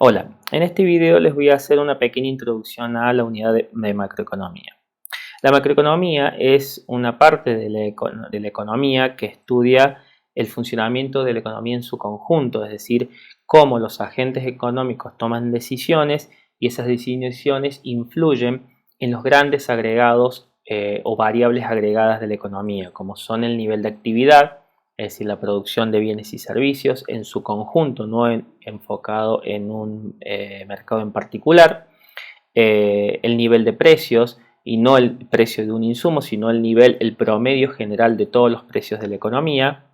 Hola, en este video les voy a hacer una pequeña introducción a la unidad de macroeconomía. La macroeconomía es una parte de la economía que estudia el funcionamiento de la economía en su conjunto, es decir, cómo los agentes económicos toman decisiones y esas decisiones influyen en los grandes agregados o variables agregadas de la economía, como son el nivel de actividad, es decir, la producción de bienes y servicios en su conjunto, no enfocado en un mercado en particular, el nivel de precios, y no el precio de un insumo, sino el promedio general de todos los precios de la economía,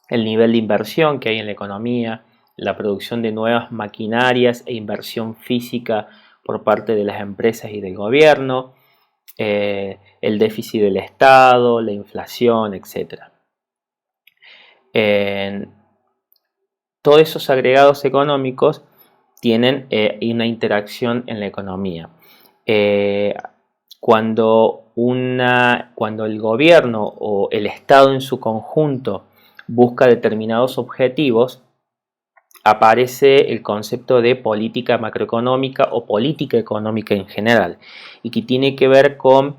el nivel de inversión que hay en la economía, la producción de nuevas maquinarias e inversión física por parte de las empresas y del gobierno, el déficit del Estado, la inflación, etc. Todos esos agregados económicos tienen una interacción en la economía. Cuando el gobierno o el Estado en su conjunto busca determinados objetivos, aparece el concepto de política macroeconómica o política económica en general, y que tiene que ver con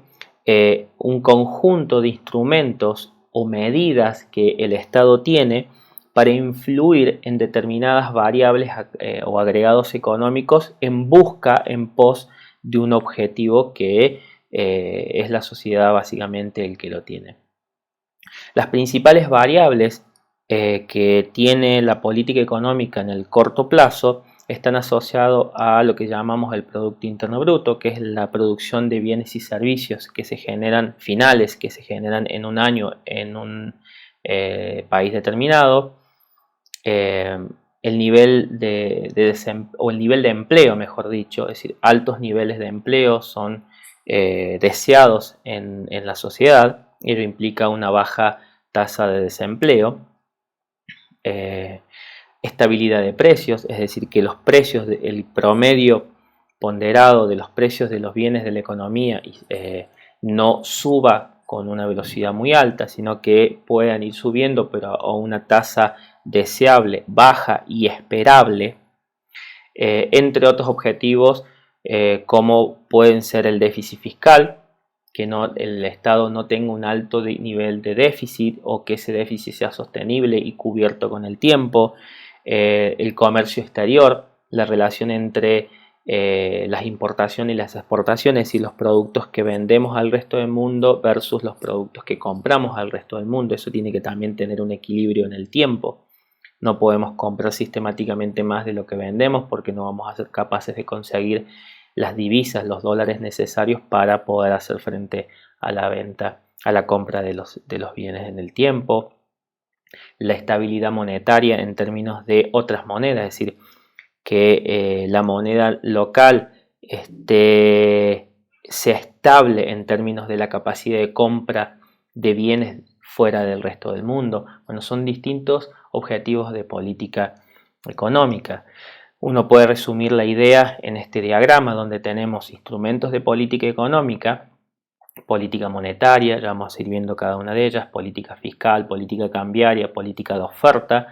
un conjunto de instrumentos o medidas que el Estado tiene para influir en determinadas variables o agregados económicos en pos de un objetivo que es la sociedad básicamente el que lo tiene. Las principales variables que tiene la política económica en el corto plazo están asociados a lo que llamamos el Producto Interno Bruto, que es la producción de bienes y servicios que se generan, finales que se generan en un año en un país determinado, el nivel el nivel de empleo, mejor dicho, es decir, altos niveles de empleo son deseados en la sociedad. Ello implica una baja tasa de desempleo, estabilidad de precios, es decir, que los precios, el promedio ponderado de los precios de los bienes de la economía no suba con una velocidad muy alta, sino que puedan ir subiendo, pero a una tasa deseable, baja y esperable, entre otros objetivos como pueden ser el déficit fiscal, que el Estado no tenga un alto nivel de déficit o que ese déficit sea sostenible y cubierto con el tiempo, el comercio exterior, la relación entre las importaciones y las exportaciones y los productos que vendemos al resto del mundo versus los productos que compramos al resto del mundo. Eso tiene que también tener un equilibrio en el tiempo. No podemos comprar sistemáticamente más de lo que vendemos porque no vamos a ser capaces de conseguir las divisas, los dólares necesarios para poder hacer frente a la venta, a la compra de los bienes en el tiempo. La estabilidad monetaria en términos de otras monedas, es decir, que la moneda local sea estable en términos de la capacidad de compra de bienes fuera del resto del mundo. Bueno, son distintos objetivos de política económica. Uno puede resumir la idea en este diagrama donde tenemos instrumentos de política económica, política monetaria, ya vamos a ir viendo cada una de ellas, política fiscal, política cambiaria, política de oferta,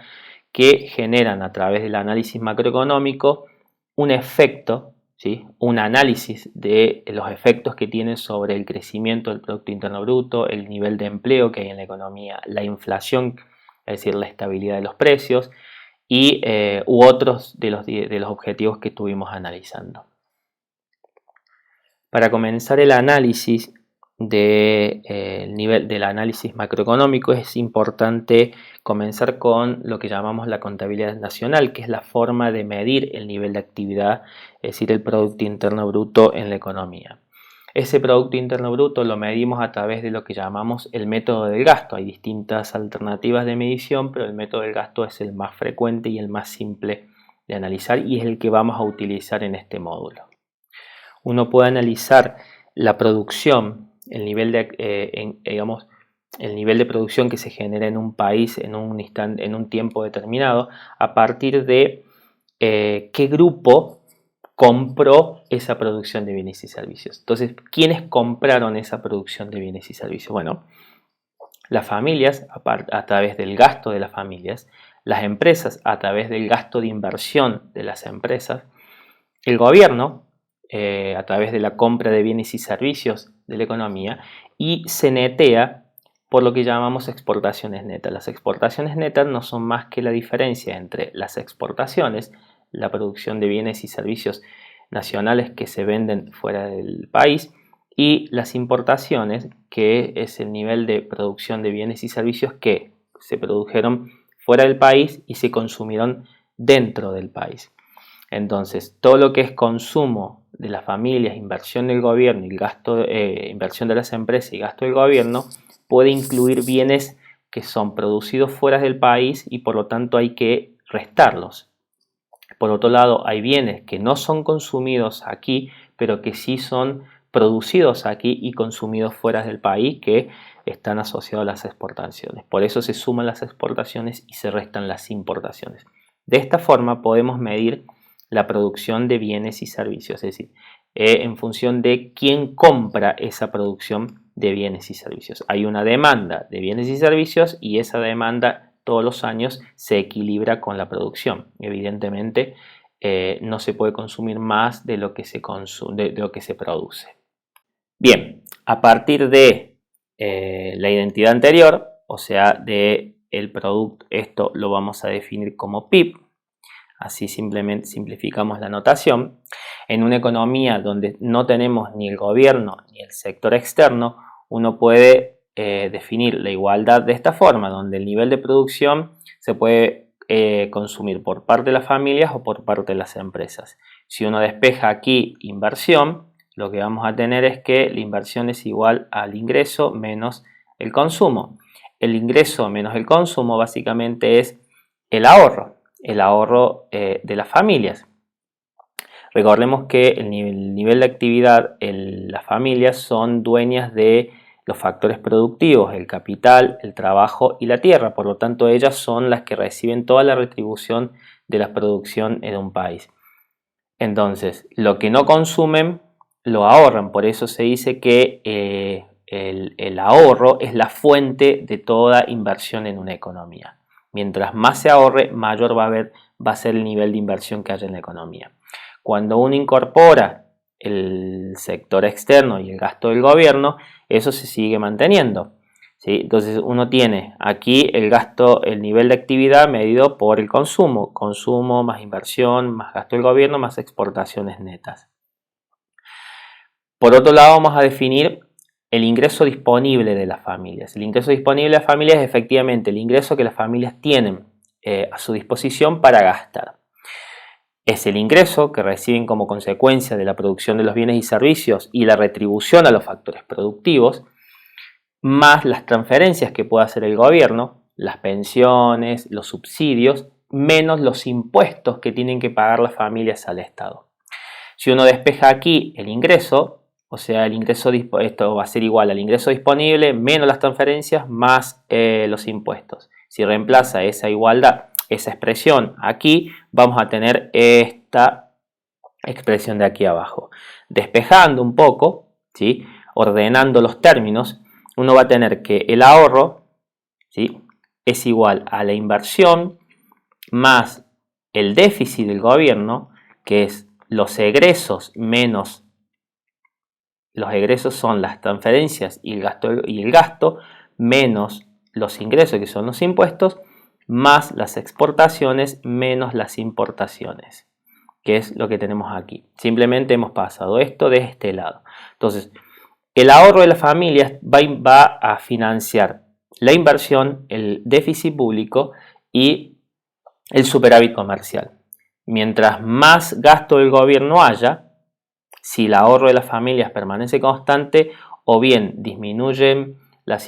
que generan a través del análisis macroeconómico un efecto, ¿sí? Un análisis de los efectos que tienen sobre el crecimiento del Producto Interno Bruto, el nivel de empleo que hay en la economía, la inflación, es decir, la estabilidad de los precios, y u otros de los objetivos que estuvimos analizando. Para comenzar el análisis del análisis macroeconómico es importante comenzar con lo que llamamos la contabilidad nacional, que es la forma de medir el nivel de actividad, es decir, el Producto Interno Bruto en la economía. Ese Producto Interno Bruto lo medimos a través de lo que llamamos el método del gasto. Hay distintas alternativas de medición, pero el método del gasto es el más frecuente y el más simple de analizar y es el que vamos a utilizar en este módulo. Uno puede analizar la producción, el nivel de producción que se genera en un país en un tiempo determinado, a partir de qué grupo compró esa producción de bienes y servicios. Entonces, ¿quiénes compraron esa producción de bienes y servicios? Bueno, las familias, a través del gasto de las familias, las empresas a través del gasto de inversión de las empresas, el gobierno a través de la compra de bienes y servicios de la economía, y se netea por lo que llamamos exportaciones netas. Las exportaciones netas no son más que la diferencia entre las exportaciones, la producción de bienes y servicios nacionales que se venden fuera del país, y las importaciones, que es el nivel de producción de bienes y servicios que se produjeron fuera del país y se consumieron dentro del país. Entonces, todo lo que es consumo de las familias, inversión del gobierno y gasto, inversión de las empresas y gasto del gobierno, puede incluir bienes que son producidos fuera del país y por lo tanto hay que restarlos. Por otro lado, hay bienes que no son consumidos aquí, pero que sí son producidos aquí y consumidos fuera del país, que están asociados a las exportaciones. Por eso se suman las exportaciones y se restan las importaciones. De esta forma podemos medir la producción de bienes y servicios, es decir, en función de quién compra esa producción de bienes y servicios. Hay una demanda de bienes y servicios y esa demanda todos los años se equilibra con la producción. Evidentemente, no se puede consumir más de lo que se consume, de lo que se produce. Bien, a partir de la identidad anterior, o sea, de el producto, esto lo vamos a definir como PIB. Así simplemente simplificamos la notación. En una economía donde no tenemos ni el gobierno ni el sector externo, uno puede definir la igualdad de esta forma, donde el nivel de producción se puede consumir por parte de las familias o por parte de las empresas. Si uno despeja aquí inversión, lo que vamos a tener es que la inversión es igual al ingreso menos el consumo. El ingreso menos el consumo básicamente es el ahorro de las familias. Recordemos que el nivel de actividad, las familias son dueñas de los factores productivos, el capital, el trabajo y la tierra. Por lo tanto, ellas son las que reciben toda la retribución de la producción en un país. Entonces, lo que no consumen, lo ahorran. Por eso se dice que el ahorro es la fuente de toda inversión en una economía. Mientras más se ahorre, mayor va a ser el nivel de inversión que haya en la economía. Cuando uno incorpora el sector externo y el gasto del gobierno, eso se sigue manteniendo, ¿sí? Entonces uno tiene aquí el nivel de actividad medido por el consumo más inversión, más gasto del gobierno, más exportaciones netas. Por otro lado, vamos a definir el ingreso disponible de las familias. El ingreso disponible de las familias es efectivamente el ingreso que las familias tienen a su disposición para gastar. Es el ingreso que reciben como consecuencia de la producción de los bienes y servicios y la retribución a los factores productivos, más las transferencias que pueda hacer el gobierno, las pensiones, los subsidios, menos los impuestos que tienen que pagar las familias al Estado. Si uno despeja aquí el ingreso, o sea, esto va a ser igual al ingreso disponible menos las transferencias más los impuestos. Si reemplaza esa igualdad, esa expresión aquí, vamos a tener esta expresión de aquí abajo. Despejando un poco, ¿sí? Ordenando los términos, uno va a tener que el ahorro, ¿sí?, es igual a la inversión más el déficit del gobierno, que es los egresos menos los egresos son las transferencias y el gasto menos los ingresos, que son los impuestos, más las exportaciones menos las importaciones, que es lo que tenemos aquí. Simplemente hemos pasado esto de este lado. Entonces, el ahorro de las familias va a financiar la inversión, el déficit público y el superávit comercial. Mientras más gasto del gobierno haya, si el ahorro de las familias permanece constante, o bien disminuyen la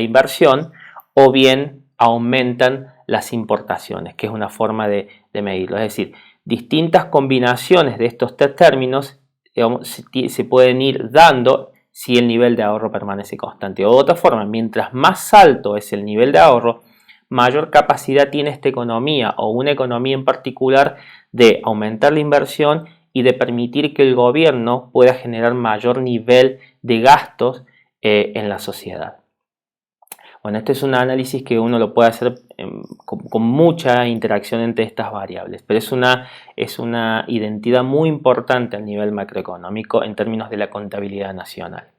inversión, o bien aumentan las importaciones, que es una forma de medirlo. Es decir, distintas combinaciones de estos tres términos, digamos, se pueden ir dando si el nivel de ahorro permanece constante. O de otra forma, mientras más alto es el nivel de ahorro, mayor capacidad tiene esta economía o una economía en particular de aumentar la inversión y de permitir que el gobierno pueda generar mayor nivel de gastos en la sociedad. Bueno, este es un análisis que uno lo puede hacer con mucha interacción entre estas variables, pero es una identidad muy importante a nivel macroeconómico en términos de la contabilidad nacional.